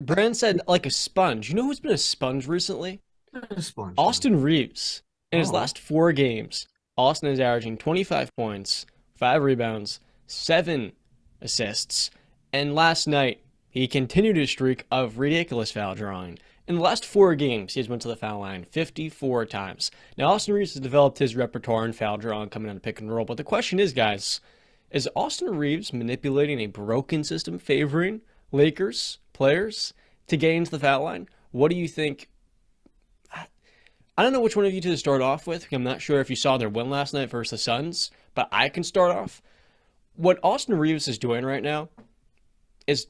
Brand said like a sponge. You know who's been a sponge recently? A sponge man. Austin Reaves. In his Oh, last 4 games, Austin is averaging 25 points, 5 rebounds, 7 assists, and last night he continued his streak of ridiculous foul drawing. In the last 4 games, he has went to the foul line 54 times. Now, Austin Reaves has developed his repertoire in foul drawing coming out of pick and roll, but the question is, guys, is Austin Reaves manipulating a broken system favoring Lakers players to get into the foul line? What do you think? I don't know which one of you to start off with. I'm not sure if you saw their win last night versus the Suns, but I can start off. What Austin Reaves is doing right now is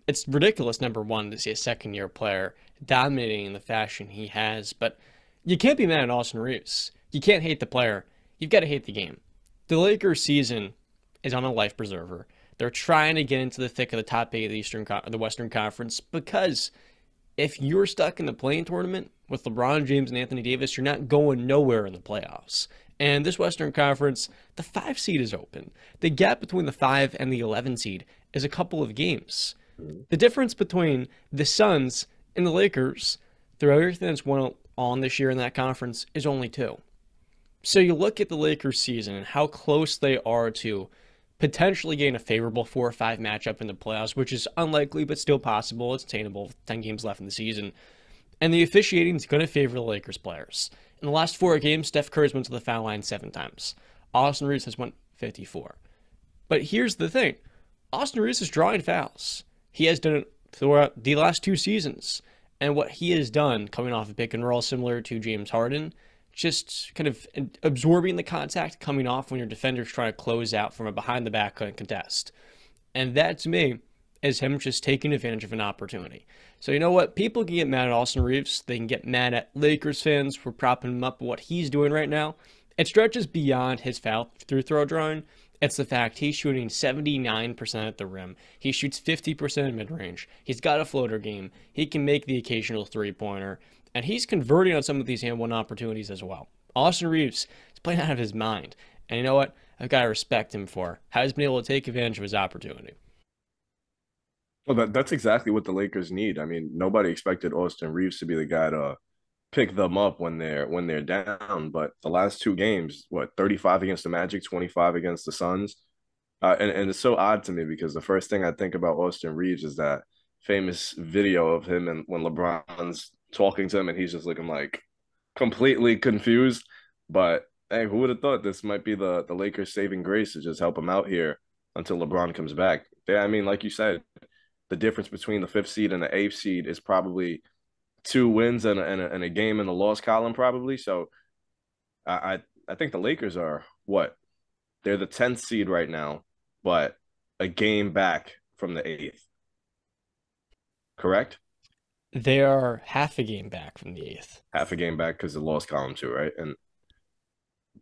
it's ridiculous. Number one, to see a second-year player dominating in the fashion he has, but you can't be mad at Austin Reaves. You can't hate the player. You've got to hate the game. The Lakers season is on a life preserver. They're trying to get into the thick of the top eight of the Western Conference because if you're stuck in the play-in tournament with LeBron James and Anthony Davis, you're not going nowhere in the playoffs. And this Western Conference, the 5 seed is open. The gap between the 5 and the 11 seed is a couple of games. The difference between the Suns and the Lakers, through everything that's went on this year in that conference, is only 2. So you look at the Lakers season and how close they are to potentially getting a favorable 4 or 5 matchup in the playoffs, which is unlikely but still possible. It's attainable with 10 games left in the season. And the officiating is going to favor the Lakers players. In the last 4 games, Steph Curry's went to the foul line 7 times. Austin Reaves has went 54. But here's the thing. Austin Reaves is drawing fouls. He has done it throughout the last 2 seasons. And what he has done coming off of pick and roll, similar to James Harden, just kind of absorbing the contact coming off when your defender's trying to close out from a behind the back contest. And that to me is him just taking advantage of an opportunity. So you know what? People can get mad at Austin Reaves. They can get mad at Lakers fans for propping him up what he's doing right now. It stretches beyond his foul through throw drawing. It's the fact he's shooting 79% at the rim. He shoots 50% mid range. He's got a floater game. He can make the occasional 3-pointer. And he's converting on some of these hand one opportunities as well. Austin Reaves is playing out of his mind. And you know what? I've got to respect him for how he's been able to take advantage of his opportunity. Well, that's exactly what the Lakers need. I mean, nobody expected Austin Reeves to be the guy to pick them up when they're down. But the last 2 games, what, 35 against the Magic, 25 against the Suns. And it's so odd to me because the first thing I think about Austin Reeves is that famous video of him and when LeBron's talking to him and he's just looking like completely confused. But hey, who would have thought this might be the Lakers saving grace to just help him out here until LeBron comes back? Yeah, I mean, like you said, the difference between the 5th seed and the 8th seed is probably 2 wins and a game in the loss column, probably. So I think the Lakers are what? They're the 10th seed right now, but a game back from the 8th. Correct? They are half a game back from the eighth. Half a game back because the loss column too, right? And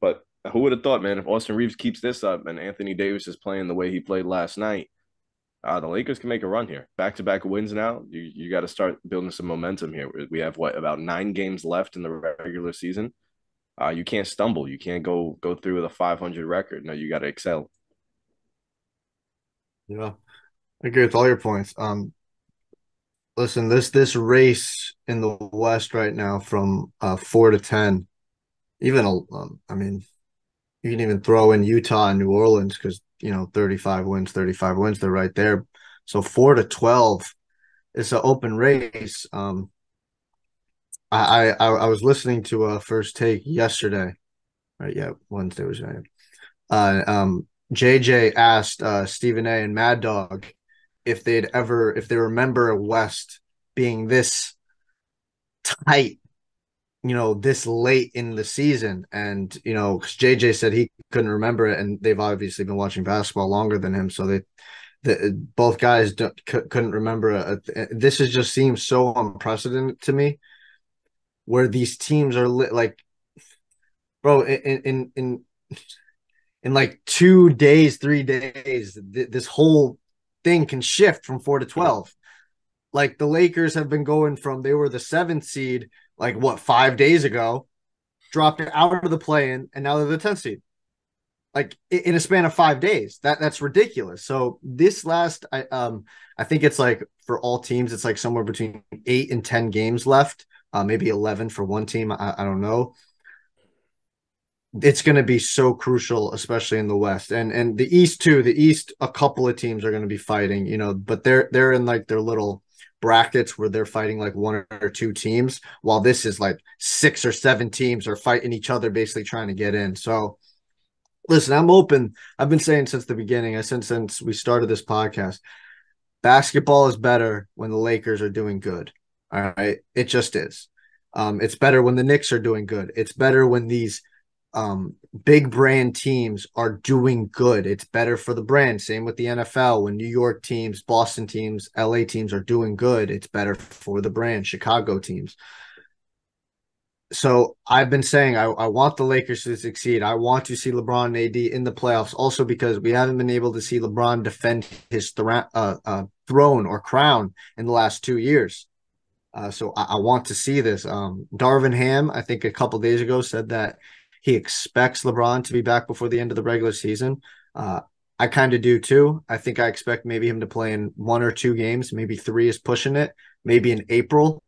but who would have thought, man, if Austin Reeves keeps this up and Anthony Davis is playing the way he played last night, the Lakers can make a run here. Back to back wins now. You got to start building some momentum here. We have what, about 9 games left in the regular season. You can't stumble. You can't go through with a 500 record. No, you got to excel. yeah. I agree with all your points. Listen, this race in the West right now from 4 to 10, even I mean, you can even throw in Utah and New Orleans because 35 wins, they're right there. So 4 to 12, it's an open race. I was listening to First Take yesterday, right? Yeah, Wednesday was right. JJ asked Stephen A and Mad Dog if they remember West being this tight, this late in the season. And, 'cause JJ said he couldn't remember it, and they've obviously been watching basketball longer than him. So both guys couldn't remember this is just seems so unprecedented to me where these teams are like, bro, in like 2 days, 3 days, this whole thing can shift from 4 to 12. Like the Lakers have been going from they were the 7th seed, like what, 5 days ago, dropped out of the play-in, and now they're the 10th seed. like in a span of 5 days. That's ridiculous. So this last, I think it's like for all teams, it's like somewhere between 8 and 10 games left, maybe 11 for one team. I don't know. It's going to be so crucial, especially in the West and the East too. The East, a couple of teams are going to be fighting, but they're in like their little brackets where they're fighting like one or two teams, while this is like 6 or 7 teams are fighting each other, basically trying to get in. So listen, I'm open. I've been saying since the beginning, since we started this podcast, basketball is better when the Lakers are doing good. All right. It just is. It's better when the Knicks are doing good. It's better when these big brand teams are doing good. It's better for the brand. Same with the NFL. When New York teams, Boston teams, LA teams are doing good, it's better for the brand. Chicago teams. So I've been saying I want the Lakers to succeed. I want to see LeBron and AD in the playoffs, also because we haven't been able to see LeBron defend his throne or crown in the last 2 years. So I want to see this. Darvin Ham, I think a couple days ago, said that he expects LeBron to be back before the end of the regular season. I kind of do too. I think I expect maybe him to play in 1 or 2 games. Maybe 3 is pushing it. Maybe in April,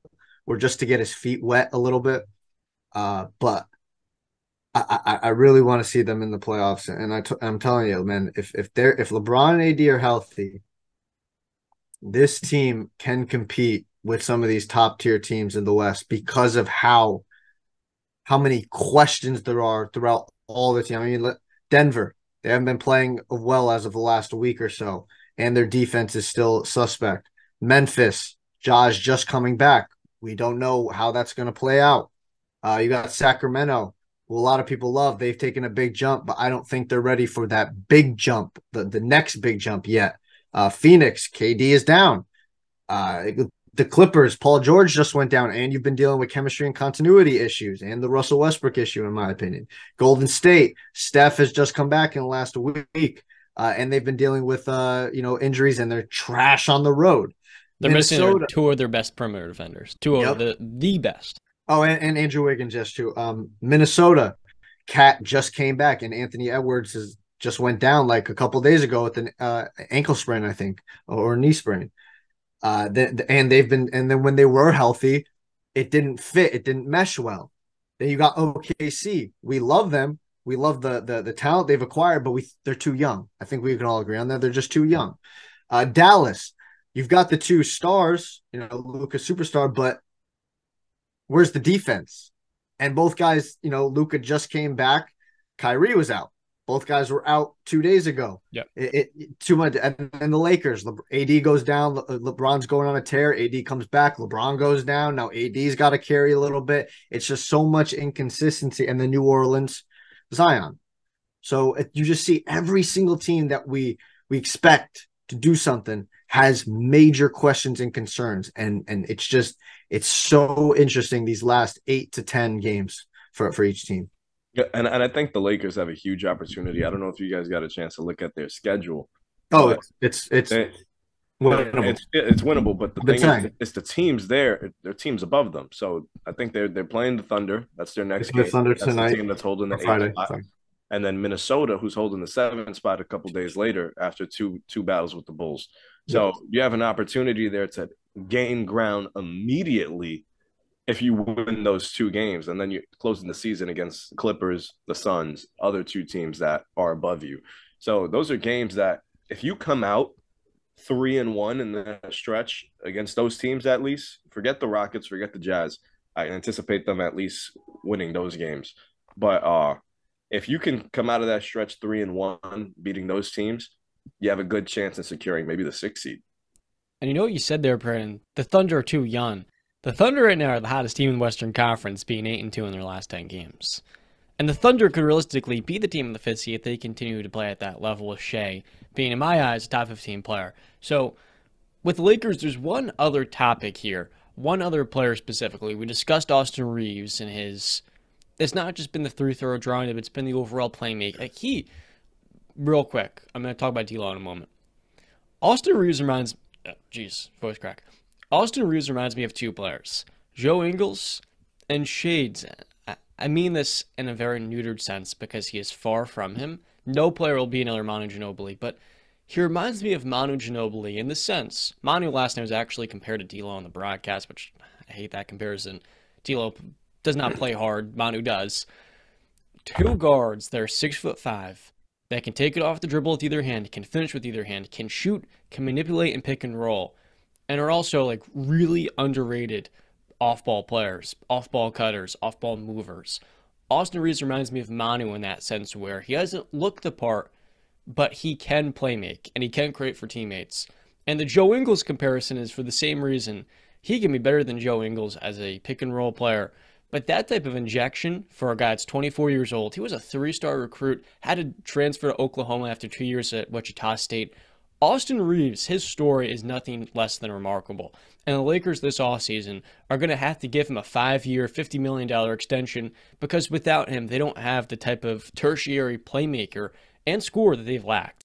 or just to get his feet wet a little bit. But I really want to see them in the playoffs, and I'm telling you, man, if LeBron and AD are healthy, this team can compete with some of these top tier teams in the West because of how many questions there are throughout all the team. I mean, Denver, they haven't been playing well as of the last week or so, and their defense is still suspect. Memphis, Josh just coming back. We don't know how that's going to play out. You got Sacramento, who a lot of people love. They've taken a big jump, but I don't think they're ready for that big jump, the next big jump yet. Phoenix, KD is down. The Clippers, Paul George just went down, and you've been dealing with chemistry and continuity issues and the Russell Westbrook issue, in my opinion. Golden State, Steph has just come back in the last week, and they've been dealing with injuries, and they're trash on the road. They're missing 2 of their best perimeter defenders, 2 of the best. Oh, and Andrew Wiggins just too. Minnesota, Cat just came back, and Anthony Edwards just went down like a couple days ago with an ankle sprain, I think, or knee sprain. And then when they were healthy, it didn't fit, it didn't mesh well. Then you got OKC. We love them. We love the talent they've acquired, but they're too young. I think we can all agree on that. They're just too young. Dallas, you've got the 2 stars, Luka superstar, but where's the defense? And both guys, Luka just came back. Kyrie was out. Both guys were out 2 days ago. Yep. Too much. And the Lakers, AD goes down. LeBron's going on a tear. AD comes back. LeBron goes down. Now AD's got to carry a little bit. It's just so much inconsistency. And the New Orleans, Zion. So you just see every single team that we expect to do something has major questions and concerns. And it's so interesting these last 8 to 10 games for each team. Yeah, and I think the Lakers have a huge opportunity. I don't know if you guys got a chance to look at their schedule. Oh, it's winnable. It's winnable, but the thing is, it's the teams there. They're teams above them. So I think they're playing the Thunder. That's their next game. Thunder that's tonight. The team that's holding the 8th spot. And then Minnesota, who's holding the 7th spot a couple days later after two battles with the Bulls. So you have an opportunity there to gain ground immediately if you win those 2 games, and then you're closing the season against the Clippers, the Suns, other 2 teams that are above you. So those are games that if you come out 3-1 in the stretch against those teams, at least, forget the Rockets, forget the Jazz. I anticipate them at least winning those games. But if you can come out of that stretch 3-1, beating those teams, you have a good chance in securing maybe the 6th seed. And you know what you said there, Brandon? The Thunder are too young. The Thunder right now are the hottest team in the Western Conference, being 8-2 in their last 10 games. And the Thunder could realistically be the team in the 5th seed if they continue to play at that level with Shea being, in my eyes, a top 15 player. So, with the Lakers, there's one other topic here. One other player specifically. We discussed Austin Reaves and his... It's not just been the free-throw drawing, but it's been the overall playmaking. Like real quick, I'm going to talk about D-Law in a moment. Austin Reaves reminds... voice crack. Austin Reaves reminds me of 2 players, Joe Ingles and Shades. I mean this in a very neutered sense because he is far from him. No player will be another Manu Ginobili, but he reminds me of Manu Ginobili in the sense Manu last night was actually compared to D'Lo on the broadcast, which I hate that comparison. D'Lo does not play hard. Manu does. Two guards that are 6'5", that can take it off the dribble with either hand, can finish with either hand, can shoot, can manipulate and pick and roll, and are also like really underrated off-ball players, off-ball cutters, off-ball movers. Austin Reaves reminds me of Manu in that sense, where he doesn't look the part, but he can play make and he can create for teammates. And the Joe Ingles comparison is for the same reason. He can be better than Joe Ingles as a pick and roll player. But that type of injection for a guy that's 24 years old, he was a three-star recruit, had to transfer to Oklahoma after 2 years at Wichita State. Austin Reaves, his story is nothing less than remarkable. And the Lakers this offseason are going to have to give him a 5-year, $50 million extension because without him, they don't have the type of tertiary playmaker and scorer that they've lacked.